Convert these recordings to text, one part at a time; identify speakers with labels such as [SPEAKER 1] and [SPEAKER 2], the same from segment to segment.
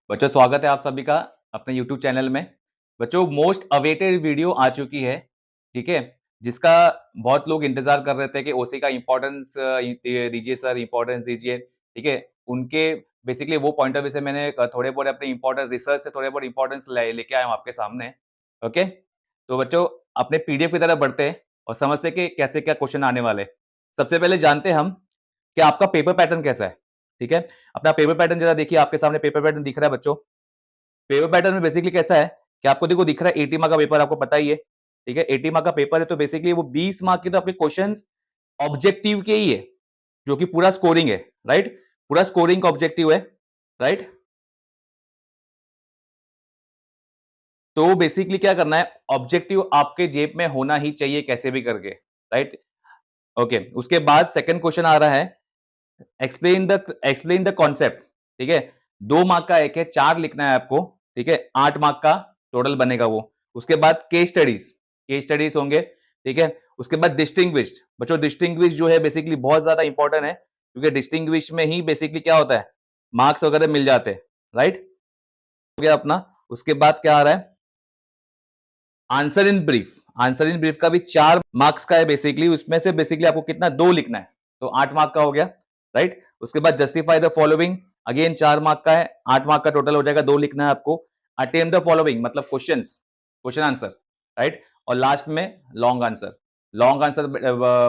[SPEAKER 1] बच्चों स्वागत है आप सभी का अपने YouTube चैनल में। बच्चों मोस्ट अवेटेड वीडियो आ चुकी है, ठीक है? जिसका बहुत लोग इंतज़ार कर रहे थे कि ओसी का इम्पोर्टेंस दीजिए सर, इम्पोर्टेंस दीजिए, ठीक है? उनके बेसिकली वो पॉइंट ऑफ व्यू से मैंने थोड़े बहुत अपने इम्पोर्टेंस रिसर्च से थोड़े बहुत इम्पोर्टेंस लेके आया हूँ आपके सामने, ओके? तो बच्चों अपने पीडीएफ की तरफ बढ़ते हैं और समझते हैं कि कैसे क्या क्वेश्चन आने वाले हैं। सबसे पहले जानते हैं हम कि आपका पेपर पैटर्न कैसा है, ठीक है? अपना पेपर पैटर्न जरा देखिए, आपके सामने पेपर पैटर्न दिख रहा है बच्चों। पेपर पैटर्न में बेसिकली कैसा है कि आपको देखो दिख रहा है 80 मार्क का पेपर, आपको पता ही है, ठीक है? 80 मार्क का पेपर है तो बेसिकली वो 20 मार्क के तो आपके क्वेश्चंस ऑब्जेक्टिव के ही है, जो कि पूरा स्कोरिंग है, राइट? पूरा स्कोरिंग का ऑब्जेक्टिव है, राइट? तो बेसिकली क्या करना है, ऑब्जेक्टिव आपके जेब में होना ही चाहिए कैसे भी करके, राइट? ओके, उसके बाद सेकंड क्वेश्चन आ रहा है, एक्सप्लेन द कॉन्सेप्ट, ठीक है? 2 मार्क का एक है, 4 लिखना है आपको, ठीक है? 8 मार्क का टोटल बनेगा वो। उसके बाद केस स्टडीज होंगे, ठीक है? उसके बाद डिस्टिंग्विश्ड, बच्चों डिस्टिंग्विश्ड जो है बेसिकली बहुत ज्यादा इंपॉर्टेंट है, क्योंकि डिस्टिंग्विश में ही बेसिकली क्या होता है, मार्क्स वगैरह मिल जाते हैं, राइट? हो गया अपना। उसके बाद क्या आ रहा है, answer in brief. Answer in brief का भी 4 मार्क्स का है बेसिकली, उसमें से बेसिकली आपको कितना, 2 लिखना है, तो 8 मार्क का हो गया, राइट? उसके बाद justify the following, again 4 mark का है, 8 मार्क का टोटल हो जाएगा, 2 लिखना है आपको। अटेम्प्ट द फॉलोइंग मतलब क्वेश्चन आंसर, राइट? और लास्ट में लॉन्ग आंसर। लॉन्ग आंसर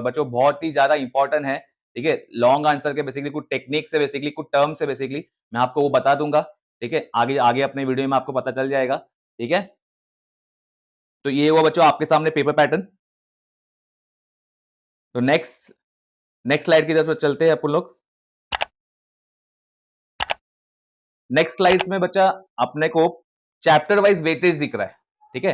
[SPEAKER 1] बच्चों बहुत ही ज्यादा इंपॉर्टेंट है, ठीक है? लॉन्ग आंसर के बेसिकली कुछ टेक्निक से, बेसिकली कुछ टर्म से बेसिकली मैं आपको वो बता दूंगा, ठीक है? आगे आगे अपने वीडियो में आपको पता चल जाएगा, ठीक है? तो ये हुआ बच्चों आपके सामने पेपर पैटर्न। तो नेक्स्ट नेक्स्ट स्लाइड की तरफ चलते हैं अपन लोग। नेक्स्ट स्लाइड्स में बच्चा अपने को चैप्टर वाइज वेटेज दिख रहा है, ठीक है?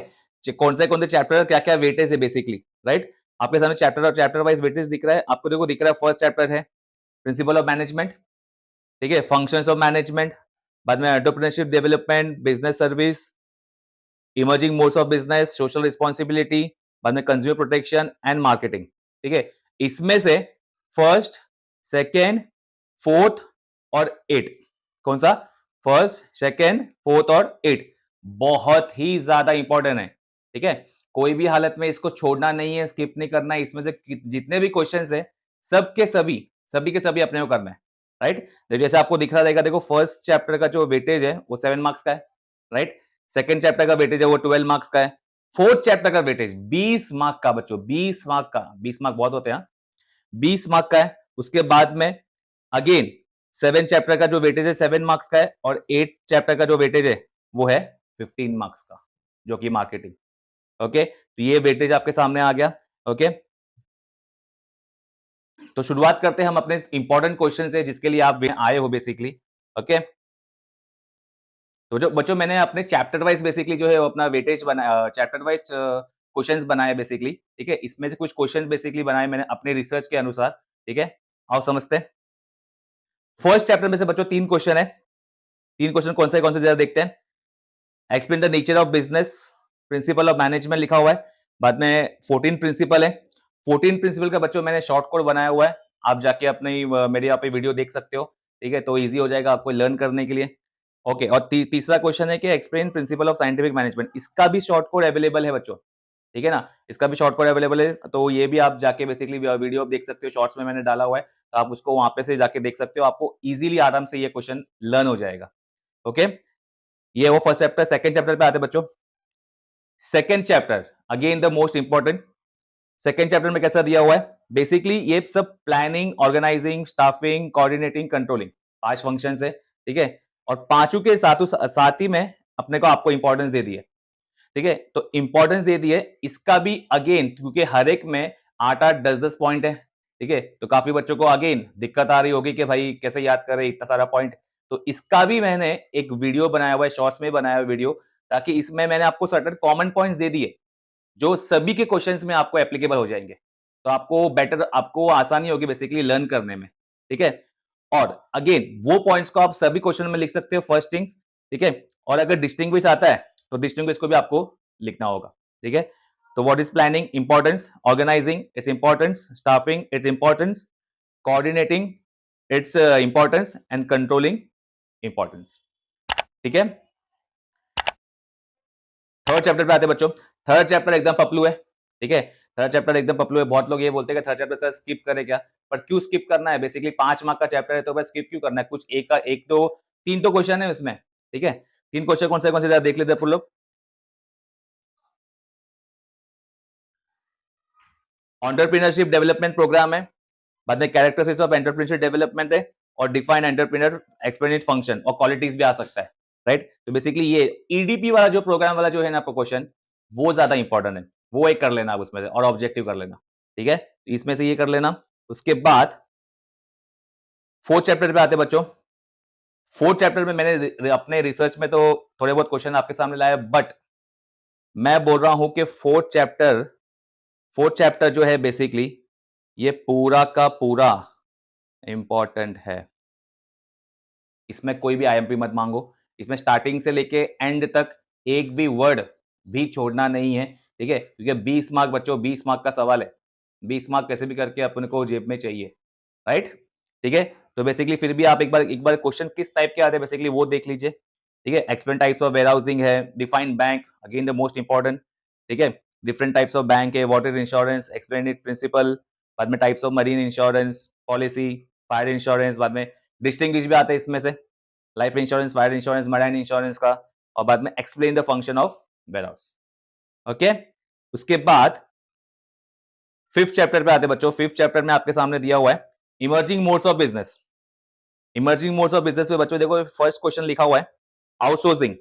[SPEAKER 1] कौन से चैप्टर क्या क्या वेटेज है बेसिकली, राइट? आपके सामने चैप्टर वाइज वेटेज दिख रहा है, आपको देखो दिख रहा है फर्स्ट चैप्टर है प्रिंसिपल ऑफ मैनेजमेंट, ठीक है? फंक्शंस ऑफ मैनेजमेंट, बाद में entrepreneurship development, business service, emerging modes of business, social responsibility, बाद में कंज्यूमर प्रोटेक्शन एंड मार्केटिंग, ठीक है? इसमें से फर्स्ट, सेकेंड, फोर्थ और एट, कौन सा, फर्स्ट, सेकेंड, फोर्थ और एट, बहुत ही ज्यादा इंपॉर्टेंट है, ठीक है? कोई भी हालत में इसको छोड़ना नहीं है, स्किप नहीं करना है। इसमें से जितने भी क्वेश्चंस है सबके सभी के सभी अपने को करना है, राइट? जैसे आपको दिख रहा रहेगा, देखो फर्स्ट चैप्टर का जो वेटेज है वो 7 मार्क्स का है, राइट? सेकंड चैप्टर का वेटेज है वो 12 मार्क्स का है। फोर्थ चैप्टर का वेटेज 20 मार्क का बच्चों, 20 मार्क का, 20 मार्क बहुत होते हैं, 20 मार्क का है। उसके बाद में अगेन 7 चैप्टर का जो वेटेज है 7 मार्क्स का है, और 8 चैप्टर का जो वेटेज है वो है 15 मार्क्स का, जो कि मार्केटिंग, ओके? तो ये वेटेज आपके सामने आ गया, ओके? तो शुरुआत करते हैं हम अपने इंपॉर्टेंट क्वेश्चन से जिसके लिए आप आए हो बेसिकली, ओके? तो जो बच्चों मैंने अपने चैप्टर वाइज बेसिकली जो है वो अपना वेटेज बनाया, चैप्टर वाइज क्वेश्चंस बनाए बेसिकली, ठीक है? इसमें से कुछ क्वेश्चन बेसिकली बनाए मैंने अपने रिसर्च के अनुसार, ठीक है? आओ समझते हैं। फर्स्ट चैप्टर में से बच्चों 3 क्वेश्चन है। 3 क्वेश्चन कौन से जरा देखते हैं। Explain the nature of business, principal of management लिखा हुआ है, बाद में 14 प्रिंसिपल है। 14 प्रिंसिपल का बच्चों मैंने शॉर्ट कोड बनाया हुआ है, आप जाके अपनी मेरे यहाँ पे वीडियो देख सकते हो, ठीक है? तो इजी हो जाएगा आपको लर्न करने के लिए, ओके? और तीसरा क्वेश्चन है कि explain principle of scientific management, इसका भी शॉर्ट कोड अवेलेबल है बच्चों, ठीक है ना? इसका भी शॉर्ट कोड अवेलेबल है, तो ये भी आप जाके बेसिकली वीडियो देख सकते हो, शॉर्ट्स में मैंने डाला हुआ है, तो आप उसको वहां पे से जाके देख सकते हो, आपको इजीली आराम से ये क्वेश्चन लर्न हो जाएगा, ओके? ये वो फर्स्ट चैप्टर। सेकंड चैप्टर पे आते बच्चों। Second chapter again the most important. Second chapter में कैसा दिया हुआ है, बेसिकली ये सब planning, organising, staffing, coordinating, controlling, 5 functions है, ठीक है? और पांचों के साथ ही में अपने को आपको इंपॉर्टेंस दे दी है, ठीक है? तो इंपॉर्टेंस दे दी है, इसका भी अगेन क्योंकि हर एक में 8-8, 10-10 पॉइंट है, ठीक है? तो काफी बच्चों को अगेन दिक्कत आ रही होगी कि भाई कैसे याद करें इतना सारा पॉइंट। तो इसका भी मैंने एक वीडियो बनाया हुआ है, शॉर्ट्स में बनाया हुआ वीडियो, ताकि इसमें मैंने आपको सर्टेन कॉमन पॉइंट्स दे दिए जो सभी के क्वेश्चंस में आपको एप्लीकेबल हो जाएंगे। तो आपको आसानी होगी बेसिकली लर्न करने में, ठीक है? और अगेन वो पॉइंट्स को आप सभी क्वेश्चन में लिख सकते हो फर्स्ट थिंग्स, ठीक है? और अगर डिस्टिंग्विश आता है तो डिस्टिंग्विश को भी आपको लिखना होगा, ठीक है? तो what is planning, importance, organising, its importance, staffing, its importance, coordinating, its importance, and controlling, importance, ठीक है। थर्ड चैप्टर पे आते हैं बच्चों। थर्ड चैप्टर एकदम पपलू है, ठीक है। थर्ड चैप्टर एकदम पपलू है। बहुत लोग ये बोलते हैं कि थर्ड चैप्टर सर स्किप करें क्या, पर क्यों स्किप करना है? बेसिकली 5 मार्क का चैप्टर है तो बस स्किप क्यों करना है? कुछ एक का एक तो 3 तो क्वेश्चन है उसमें, ठीक है। 3 क्वेश्चन कौन से देख लेते हैं अपन लोग। एंटरप्रेन्योरशिप डेवलपमेंट प्रोग्राम है, बाद में कैरेक्टरिस्टिक्स ऑफ एंटरप्रेन्योरशिप डेवलपमेंट है, और define entrepreneur explain it function और क्वालिटीज भी आ सकता है, राइट। तो बेसिकली ये ईडीपी वाला जो प्रोग्राम वाला जो है ना क्वेश्चन, वो ज्यादा इंपॉर्टेंट है, वो एक कर लेना आप उसमें से, और ऑब्जेक्टिव कर लेना, ठीक है। इसमें से ये कर लेना। उसके बाद फोर्थ चैप्टर पे आते हैं बच्चों। फोर्थ चैप्टर में मैंने अपने रिसर्च में तो थोड़े बहुत क्वेश्चन आपके सामने लाया, बट मैं बोल रहा हूं कि फोर्थ चैप्टर जो है बेसिकली ये पूरा का पूरा इंपॉर्टेंट है। इसमें कोई भी आईएमपी मत मांगो, इसमें स्टार्टिंग से लेके एंड तक एक भी वर्ड भी छोड़ना नहीं है, ठीक है। क्योंकि 20 मार्क बच्चों, 20 मार्क का सवाल है, 20 मार्क कैसे भी करके अपने को जेब में चाहिए, राइट, ठीक है। तो बेसिकली फिर भी आप एक बार क्वेश्चन किस टाइप के आते हैं बेसिकली वो देख लीजिए, ठीक है। Explain types of warehousing है, define bank, again the most important, ठीक है। डिफरेंट टाइप्स ऑफ बैंक है, what is insurance, explain it principle, बाद में types of marine insurance policy, fire insurance, बाद में डिस्टिंग्विश भी आते हैं इसमें से, life insurance, fire insurance, marine insurance का, और बाद में explain the function of warehouse, okay. उसके बाद फिफ्थ चैप्टर पे आते हैं बच्चों। फिफ्थ चैप्टर में आपके सामने दिया हुआ है emerging modes of business. Emerging modes of business में बच्चों देखो फर्स्ट क्वेश्चन लिखा हुआ है outsourcing,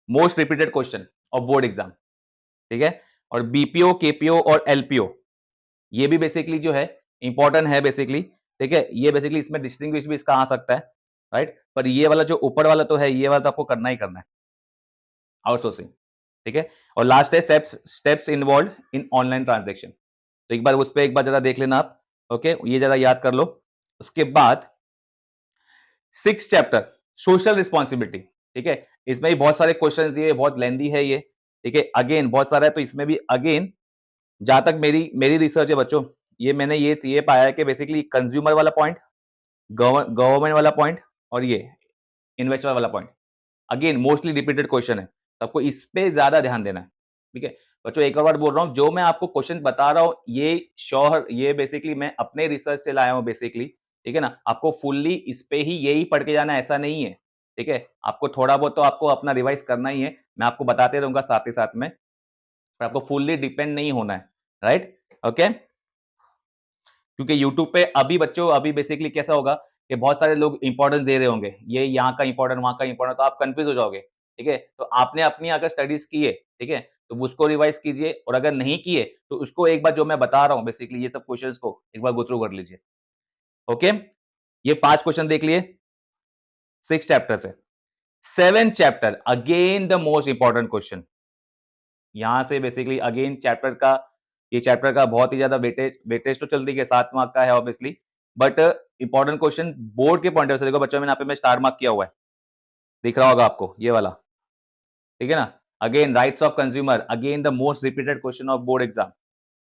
[SPEAKER 1] most repeated question of board exam, ठीक है। और बीपीओ, केपीओ और एलपीओ ये भी बेसिकली जो है इंपॉर्टेंट है बेसिकली, ठीक है। ये बेसिकली इसमें डिस्टिंग्विश भी इसका आ सकता है, राइट। पर ये वाला जो ऊपर वाला तो है, ये वाला तो आपको करना ही करना है, आउटसोर्सिंग, ठीक है। और लास्ट है steps involve in online transaction. तो एक बार उस पर एक बार जरा देख लेना आप, ओके, ये जरा याद कर लो। उसके बाद सिक्स चैप्टर सोशल रिस्पॉन्सिबिलिटी, ठीक है। इसमें भी बहुत सारे क्वेश्चन दिए, बहुत लेंदी है ये, ठीक है। अगेन बहुत सारा है, तो इसमें भी अगेन जहां तक मेरी मेरी रिसर्च है बच्चों, ये मैंने ये पाया है कि बेसिकली कंज्यूमर वाला पॉइंट, गवर्नमेंट वाला पॉइंट, और ये इन्वेस्टर वाला point again mostly repeated question है, तो आपको इस पे ज्यादा ध्यान देना है, ठीक है। बच्चों एक और बार बोल रहा हूं, जो मैं आपको क्वेश्चन बता रहा हूं ये श्योर, ये बेसिकली मैं अपने रिसर्च से लाया हूं बेसिकली, ठीक है ना। आपको फुल्ली इस पे ही यही पढ़ के जाना ऐसा नहीं है, ठीक है। आपको थोड़ा बहुत तो आपको अपना रिवाइज करना ही है, मैं आपको बताते रहूंगा साथ ही साथ में, पर आपको फुल्ली डिपेंड नहीं होना है, राइट, ओके। क्योंकि यूट्यूब पे अभी बच्चों अभी बेसिकली कैसा होगा कि बहुत सारे लोग इंपॉर्टेंस दे रहे होंगे, ये यहाँ का इंपॉर्टेंट वहां का इंपॉर्टेंट, तो आप कंफ्यूज हो जाओगे, ठीक है। तो आपने अपनी अगर स्टडीज की है, ठीक है, तो उसको रिवाइज कीजिए, और अगर नहीं किए तो उसको एक बार जो मैं बता रहा हूँ बेसिकली ये सब क्वेश्चंस को एक बार गो थ्रू कर लीजिए, ओके। ये 5 क्वेश्चन देख लिए 6 चैप्टर से। 7th chapter again the most important question, यहां से बेसिकली अगेन चैप्टर का, ये चैप्टर का बहुत ही ज्यादा वेटेज वेटेज तो चलती है 7 मार्क का है obviously, but important question board के पॉइंट ऑफ से देखो बच्चों, मैंने यहाँ पे मैं स्टार मार्क किया हुआ है, दिख रहा होगा आपको ये वाला, ठीक है ना। Again rights of consumer, again the most repeated question of board exam,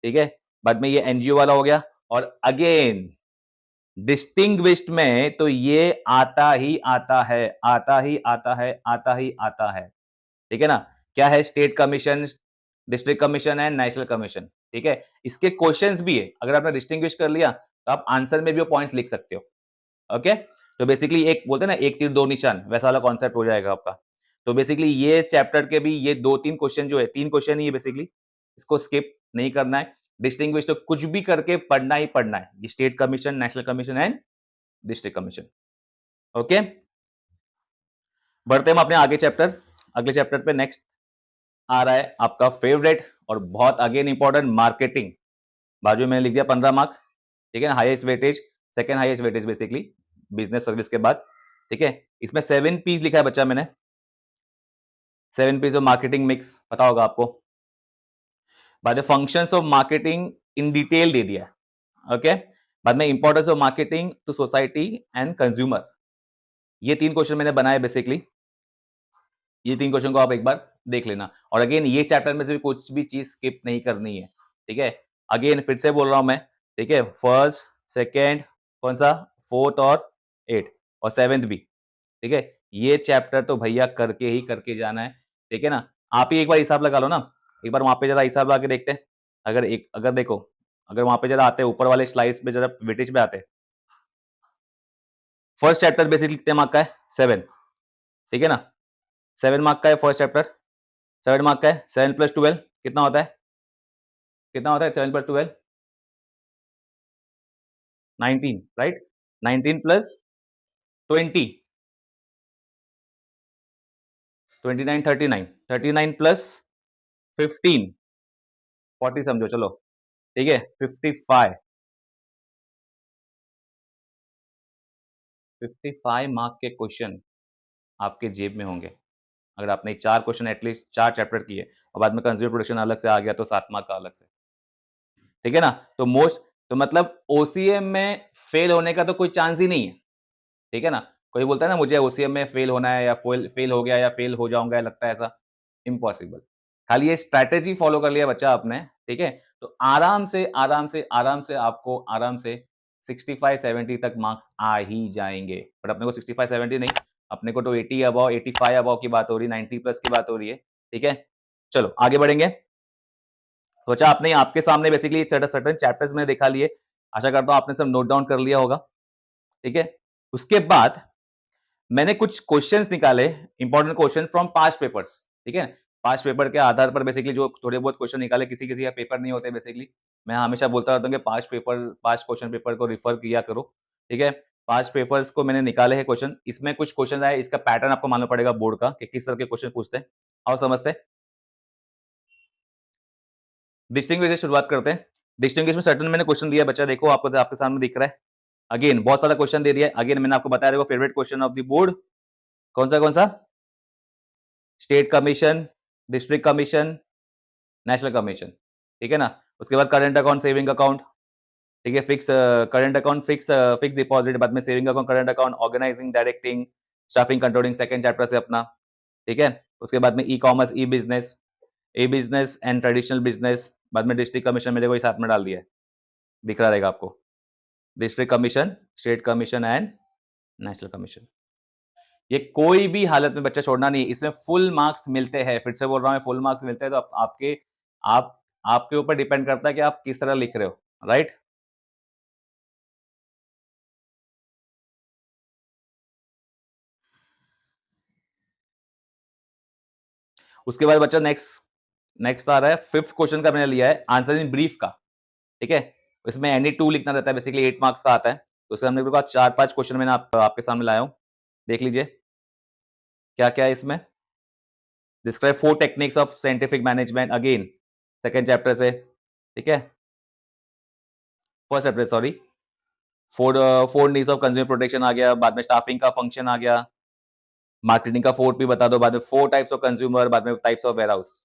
[SPEAKER 1] ठीक है। बाद में ये एनजीओ वाला हो गया, और अगेन डिस्टिंग्विश्ड में तो ये आता ही आता है, आता ही आता है, आता ही आता है, ठीक है ना। क्या है? State commission, district commission and national commission, ठीक है। इसके क्वेश्चंस भी है, अगर आपने डिस्टिंग्विश कर लिया तो आप आंसर में भी वो पॉइंट्स लिख सकते हो, ओके। तो बेसिकली एक बोलते हैं ना एक तीर दो निशान, वैसा वाला कॉन्सेप्ट हो जाएगा आपका। तो बेसिकली ये चैप्टर के भी ये 2-3 क्वेश्चन जो है, 3 क्वेश्चन ही है बेसिकली, इसको स्किप नहीं करना है। डिस्टिंग्विश तो कुछ भी करके पढ़ना ही पढ़ना है, ये state commission, national commission and district commission, okay. बढ़ते हम अपने आगे चैप्टर, अगले चैप्टर पे नेक्स्ट आ रहा है आपका फेवरेट और बहुत अगेन इंपॉर्टेंट, मार्केटिंग। बाजू में मैंने लिख दिया 15 मार्क, ठीक है, highest weightage, second highest weightage basically business service के बाद, ठीक है। इसमें 7 पीस लिखा है बच्चा मैंने, 7 पीस ऑफ मार्केटिंग मिक्स, पता होगा आपको। बाद में functions of marketing in detail दे दिया है, ओके। बाद में importance of marketing to society and consumer, ये 3 क्वेश्चन मैंने बनाए बेसिकली, ये 3 क्वेश्चन को आप एक बार देख लेना। और अगेन ये चैप्टर में से भी कुछ भी चीज स्किप नहीं करनी है, ठीक है। अगेन फिर से बोल रहा हूं मैं, ठीक है, फर्स्ट, सेकेंड, कौन सा, फोर्थ और एट, और सेवेंथ भी, ठीक है। ये चैप्टर तो भैया करके ही करके जाना है, ठीक है ना? आप ही एक बार हिसाब लगा लो ना, एक बार वहाँ पे ज़रा हिसाब लगा के देखते हैं। अगर देखो, अगर वहाँ पे ज़रा आते ऊपर वाले स्लाइड्स पे ज़रा वेटेज पे आते। फर्स्ट चैप्टर बेसिकली कितने मार्क का है? 7, ठीक है ना? 7 मार्क का है फर्स्ट चैप्टर, 7 मार्क का है, 7 प्लस 12 कितना होता है? कितना होता है 7 प्लस 12? 19 राइट? 19 प्लस 20, 29, 39, 39 प्लस 15, 40 समझो चलो, ठीक है? 55, 55 मार्क के क्वेश्चन आपके जेब में होंगे। अगर आपने 4 क्वेश्चन एटलीस्ट 4 चैप्टर किए और बाद में कंज्यूमर प्रोडक्शन अलग से आ गया तो 7 मार्क का अलग से, ठीक है ना? तो मतलब ओसीएम में फेल होने का तो कोई चांस ही नहीं है, ठीक है ना? कोई बोलता है ना मुझे ओसीएम में फेल होना है या फेल फेल हो गया या फेल हो जाऊँगा, लगता है ऐसा, इम्पॉसिबल। खाली ये स्ट्रैटेजी फॉलो कर लिया बच्चा आपने, ठीक है? तो आराम से 65-70 तक मार्क्स आ ही जाएँगे। बट अपने को 65-70 नहीं, अपने को तो 80 अबव 85 अबव की बात हो रही है, 90 प्लस की बात हो रही है, ठीक है? चलो आगे बढ़ेंगे। सोचा आपने आपके सामने बेसिकली सर्टेन चैप्टर्स मैंने दिखा लिए। आशा करता हूँ आपने सब नोट डाउन कर लिया होगा, ठीक है? उसके बाद मैंने कुछ क्वेश्चंस निकाले, important question from past papers, ठीक है? पास्ट पेपर के आधार पर बेसिकली जो थोड़े बहुत क्वेश्चन निकाले, किसी-किसी का पेपर नहीं होते बेसिकली। मैं हमेशा बोलता रहता हूँ कि पास्ट क्वेश्चन पेपर को रिफर किया करो, ठीक है? पास्ट पेपर्स को मैंने निकाले हैं क्वेश्चन, इसमें कुछ क्वेश्चन आए, इसका पैटर्न आपको मालूम पड़ेगा बोर्ड का कि किस तरह के क्वेश्चन पूछते हैं। आओ समझते हैं। डिस्टिंग्विश से शुरुआत करते हैं। डिस्टिंग्विश में सर्टेन मैंने क्वेश्चन दिया बच्चा, देखो आपको आपके सामने दिख रहा है। अगेन बहुत सारा क्वेश्चन दे दिया है। अगेन मैंने आपको बताया देखो favourite question of the board कौन सा? State commission, district commission, national commission, ठीक है ना? उसके बाद करंट अकाउंट, सेविंग अकाउंट, ठीक है? करंट अकाउंट, फिक्स डिपॉजिट, बाद में saving account, current account, organising, directing, staffing, controlling, second chapter से अपना, ठीक है? उसके बाद में e commerce, e business and traditional business, बाद में डिस्ट्रिक्ट कमीशन मेरे को ही साथ में डाल दिया है, दिख रहा रहेगा आपको। District commission, state commission and national commission. ये कोई भी हालत में बच्चा छोड़ना नहीं है, इसमें फुल मार्क्स मिलते हैं। फिर से बोल रहा हूँ फुल मार्क्स मिलते हैं, तो आप आपके ऊपर डिपेंड करता है कि आप किस तरह लिख रहे हो, राइट? उसके बाद बच्चा नेक्स्ट नेक्स्ट आ रहा है, फिफ्थ क्वेश्चन का मैंने लिया है आंसर इन ब्रीफ का, ठीक है? इसमें एनी टू लिखना रहता है, बेसिकली 8 मार्क्स का आता है। तो उसके हमने देखो 4-5 क्वेश्चन मैंने आपके सामने लाया हूँ, देख लीजिए क्या क्या है इसमें। Describe 4 techniques of scientific management, again second chapter से, ठीक है? First chapter sorry. Four needs of consumer protection आ गया, बाद में स्टाफिंग का फंक्शन आ गया, मार्केटिंग का 4 भी बता दो, बाद में 4 टाइप्स ऑफ कंज्यूमर, बाद में टाइप्स ऑफ वेयरहाउस,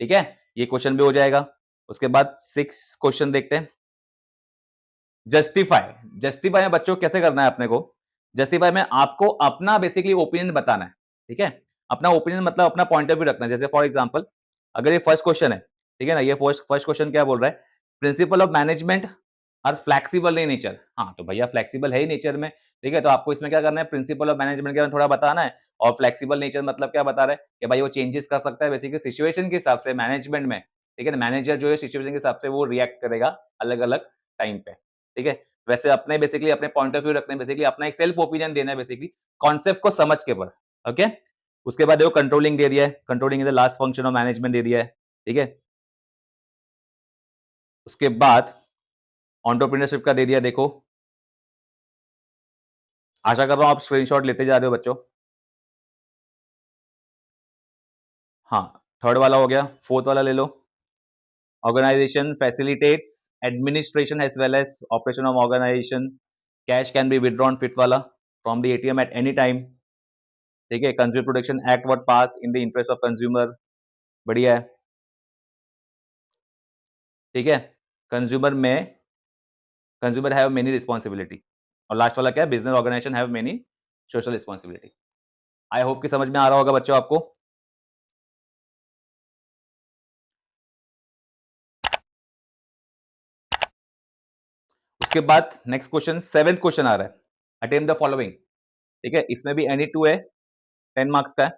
[SPEAKER 1] ठीक है? ये क्वेश्चन भी हो जाएगा। उसके बाद 6 क्वेश्चन देखते हैं। जस्टिफाई, जस्टिफाई में बच्चों कैसे करना है अपने को? जस्टिफाई में आपको अपना बेसिकली ओपिनियन बताना है, ठीक है? अपना ओपिनियन मतलब अपना पॉइंट ऑफ व्यू रखना है। जैसे फॉर एग्जांपल अगर ये फर्स्ट क्वेश्चन है, ठीक है ना? ये फर्स्ट क्वेश्चन क्या बोल रहा है? Principle of management are flexible in nature. हाँ, तो भैया फ्लेक्सिबल है ही नेचर में, ठीक है? तो आपको इसमें क्या करना है? प्रिंसिपल ऑफ मैनेजमेंट के बारे में थोड़ा बताना है और फ्लेक्सिबल नेचर मतलब क्या बता रहा है कि भाई वो चेंजेस कर सकता है बेसिकली सिचुएशन के हिसाब से मैनेजमेंट में, ठीक है ना? मैनेजर जो है सिचुएशन के हिसाब से वो रिएक्ट करेगा अलग-अलग टाइम पे, ठीक है? वैसे अपने बेसिकली अपने पॉइंट ऑफ व्यू रखने हैं, बेसिकली अपना एक सेल्फ ओपिनियन देना है बेसिकली कॉन्सेप्ट को समझ के पर, ओके? उसके बाद देखो कंट्रोलिंग दे दिया है, controlling is the last function of management दे दिया है, ठीक है? उसके बाद एंटरप्रेन्योरशिप का दे दिया देखो। आशा कर रहा हूँ आप स्क्रीनशॉट लेते जा रहे हो बच्चों। हाँ, थर्ड वाला हो गया, फोर्थ वाला ले लो। Organisation facilitates administration as well as operation of organisation, cash can be withdrawn fit वाला from the ATM at any time, ठीक है? Consumer protection act what pass in the interest of consumer, बढ़िया है, ठीक है? कंज्यूमर में consumer have many responsibility और last वाला क्या है? Business organisation have many social responsibility. I hope कि समझ में आ रहा होगा बच्चों आपको। उसके बाद नेक्स्ट क्वेश्चन, सेवेंथ क्वेश्चन आ रहा है, अटेम्प्ट द फॉलोइंग, ठीक है? इसमें भी एनी टू है, 10 मार्क्स का है।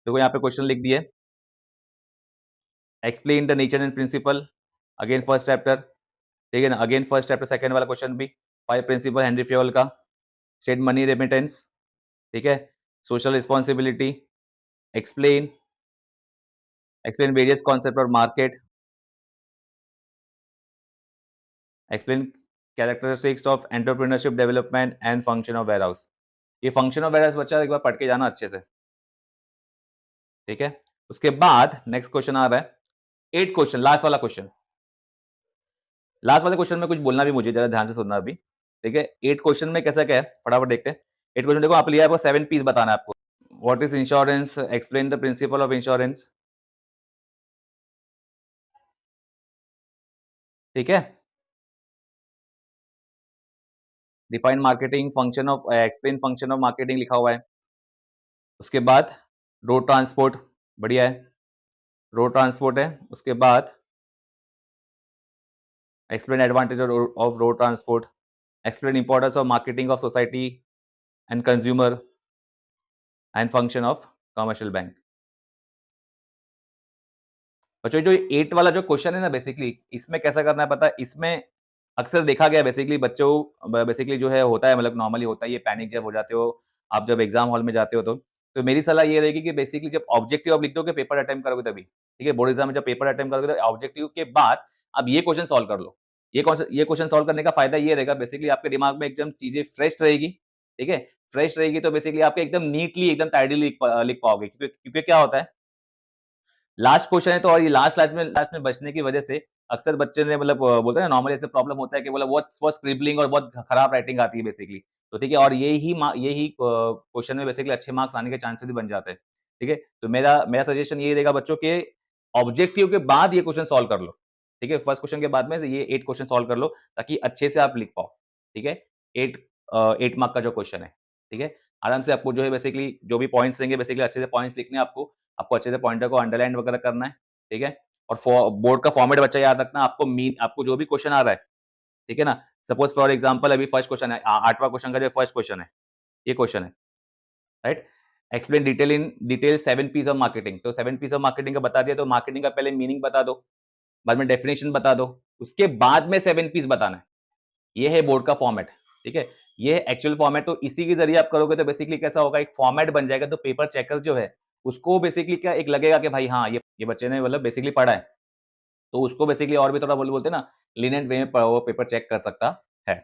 [SPEAKER 1] देखो यहाँ पे क्वेश्चन लिख दिए, explain the nature and principle, again first chapter, ठीक है ना, अगेन फर्स्ट चैप्टर सेकंड वाला क्वेश्चन भी, 5 प्रिंसिपल हेनरी फ्योल का, स्टेट मनी रेमिटेंस, ठीक है, social responsibility, explain, explain various concept और market, explain characteristics of entrepreneurship development and function of warehouse. ये फंक्शन ऑफ वेयरहाउस बच्चा एक बार पढ़ के जाना अच्छे से, ठीक है। उसके बाद नेक्स्ट क्वेश्चन आ रहा है 8 क्वेश्चन, लास्ट वाला क्वेश्चन। लास्ट वाले क्वेश्चन में कुछ बोलना भी मुझे, जरा ध्यान से सुनना अभी, ठीक है। 8 क्वेश्चन में कैसा क्या है, फटाफट देखते हैं। 8 क्वेश्चन देखो, आप लिया है आपको 7 पीस बताना है आपको। What is insurance, explain the principle of insurance, ठीक है। Define marketing, function of, explain function of marketing लिखा हुआ है। उसके बाद रोड ट्रांसपोर्ट, बढ़िया है, रोड ट्रांसपोर्ट है। उसके बाद explain advantage of road transport, explain importance of marketing of society and consumer and function of commercial bank. बच्चों जो 8 वाला जो क्वेश्चन है ना, बेसिकली इसमें कैसा करना है पता है, इसमें अक्सर देखा गया बेसिकली बच्चों, बेसिकली जो है होता है, मतलब नॉर्मली होता है ये, पैनिक जब हो जाते हो आप, जब एग्जाम हॉल में जाते हो तो मेरी सलाह ये रहेगी कि बेसिकली जब ऑब्जेक्टिव आप लिख दोगे, पेपर अटेम्प्ट करोगे तभी, ठीक है, बोर्ड एग्जाम में जब पेपर अटेम्प्ट करोगे तो ऑब्जेक्टिव के बाद अब ये क्वेश्चन सॉल्व कर लो। ये क्वेश्चन सॉल्व करने का फायदा ये रहेगा, बेसिकली आपके दिमाग में एकदम चीजें फ्रेश रहेगी, ठीक है, फ्रेश रहेगी तो बेसिकली आपके एकदम नीटली, एकदम टाइडली लिख पाओगे, क्योंकि क्या होता है, लास्ट क्वेश्चन है तो, और ये लास्ट में बचने की वजह से अक्सर बच्चे ने, मतलब बोलते हैं ना, नॉर्मली ऐसे प्रॉब्लम होता है कि बोला बहुत बहुत स्क्रिबलिंग और बहुत खराब राइटिंग आती है बेसिकली, तो ठीक है, और यही क्वेश्चन में बेसिकली अच्छे मार्क्स आने के चांसेस भी बन जाते हैं, ठीक है। तो मेरा मेरा सजेशन ये रहेगा बच्चों के, ऑब्जेक्टिव के बाद ये क्वेश्चन सॉल्व कर लो, ठीक है, फर्स्ट क्वेश्चन के बाद में से ये 8 क्वेश्चन सॉल्व कर लो, ताकि अच्छे से आप लिख पाओ, ठीक है। 8 8 मार्क का जो क्वेश्चन है, ठीक है, आराम से आपको जो है बेसिकली जो भी पॉइंट्स देंगे, बेसिकली अच्छे से पॉइंट्स लिखने हैं आपको, आपको अच्छे से पॉइंटर को अंडरलाइन वगैरह करना है, ठीक है। और बोर्ड का फॉर्मेट बच्चा याद रखना, आपको जो भी क्वेश्चन आ रहा है, ठीक है ना, सपोज फॉर एग्जांपल अभी फर्स्ट क्वेश्चन है, 8वां क्वेश्चन का जो फर्स्ट क्वेश्चन है, ये क्वेश्चन है, right, explain detail 7 Ps of marketing, तो 7 पीस ऑफ मार्केटिंग का बता दिया, तो मार्केटिंग का पहले मीनिंग बता दो, बाद में डेफिनेशन बता दो, उसके बाद में 7 पीस बताना है, ये है बोर्ड का फॉर्मेट, ठीक है, ये है एक्चुअल फॉर्मेट। तो इसी के जरिए आप करोगे तो बेसिकली कैसा होगा, एक फॉर्मेट बन जाएगा, तो पेपर चेकर जो है उसको बेसिकली क्या एक लगेगा कि भाई हाँ, ये बच्चे ने मतलब बेसिकली पढ़ा है, तो उसको बेसिकली और भी थोड़ा बोलते हैं ना, लीनिएंट वे में वो पेपर चेक कर सकता है।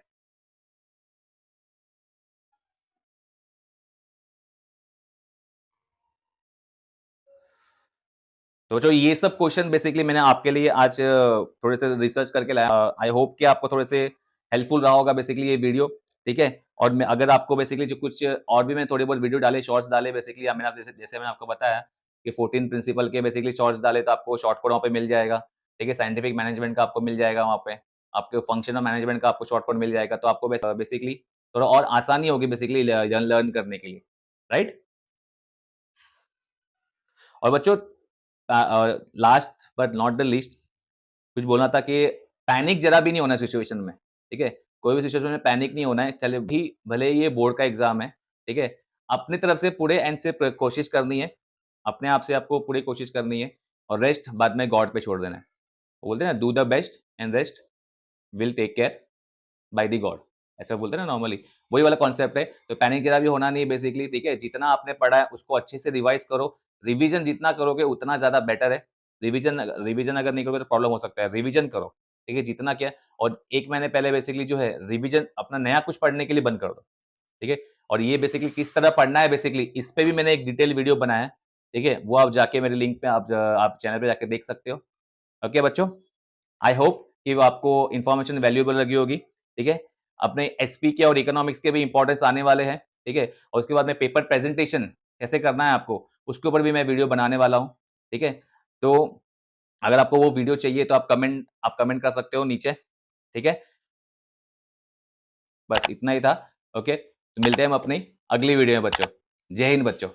[SPEAKER 1] तो जो ये सब क्वेश्चन बेसिकली मैंने आपके लिए आज थोड़े से रिसर्च करके लाया, आई होप कि आपको थोड़े से हेल्पफुल रहा होगा बेसिकली ये वीडियो, ठीक है। और मैं अगर आपको बेसिकली जो कुछ और भी मैं थोड़ी बहुत वीडियो डाले, शॉर्ट्स डाले, बेसिकली मैंने आप जैसे मैंने आपको बताया कि 14 प्रिंसिपल के बेसिकली शॉर्ट्स डाले, तो आपको शॉर्ट कोड वहाँ पे मिल जाएगा, ठीक है, साइंटिफिक मैनेजमेंट का आपको मिल जाएगा वहाँ पे, आपके फंक्शनल मैनेजमेंट का आपको शॉर्ट कोड मिल जाएगा, तो आपको बेसिकली थोड़ा और आसानी होगी बेसिकली लर्न करने के लिए, राइट। और बच्चों last but not the least, कुछ बोलना था कि पैनिक जरा भी नहीं होना है सिचुएशन में, ठीक है? कोई भी सिचुएशन में पैनिक नहीं होना है, चले भी भले ही ये बोर्ड का एग्ज़ाम है, ठीक है? अपनी तरफ से पूरे एंड से कोशिश करनी है, अपने आप से आपको पूरी कोशिश करनी है, और रेस्ट बाद में गॉड पे छोड़ देना है। वो बोलते हैं ना, do the best and rest will take care by the god, ऐसा बोलते हैं ना नॉर्मली, वही वाला कॉन्सेप्ट है। तो पैनिक जरा भी होना नहीं बेसिकली, ठीक है? जितना आपने पढ़ा है उसको अच्छे से रिवाइज़ करो, रिवीजन जितना करोगे उतना ज़्यादा बेटर है। रिवीजन अगर नहीं करोगे तो प्रॉब्लम हो सकता है, रिवीजन करो, ठीक है? जितना क्या, और 1 महीने पहले बेसिकली जो है रिवीजन अपना नया कुछ पढ़ने के लिए बंद कर दो, ठीक है? और ये बेसिकली किस तरह पढ़ना है बेसिकली, इस पे भी मैंने एक डिटेल वीडियो बनाया है, ठीक है? वो आप जाके मेरे लिंक पे आप चैनल पे जाके देख सकते हो। ओके बच्चों? आई होप कि वो आपको इन्फॉर्मेशन वैल्यूएबल लगी होगी, ठीक है? अपने एसपी के और इकोनॉमिक्स के भी इंपॉर्टेंस आने वाले हैं, ठीक है? और उसके बाद में पेपर प्रेजेंटेशन कैसे करना है आपको, उसके ऊपर भी मैं वीडियो बनाने वाला हूँ, ठीक है? तो अगर आपको वो वीडियो चाहिए तो आप कमेंट कर सकते हो नीचे, ठीक है? बस इतना ही था, ओके? तो मिलते हैं हम अपनी अगली वीडियो में बच्चों। जय हिंद बच्चों।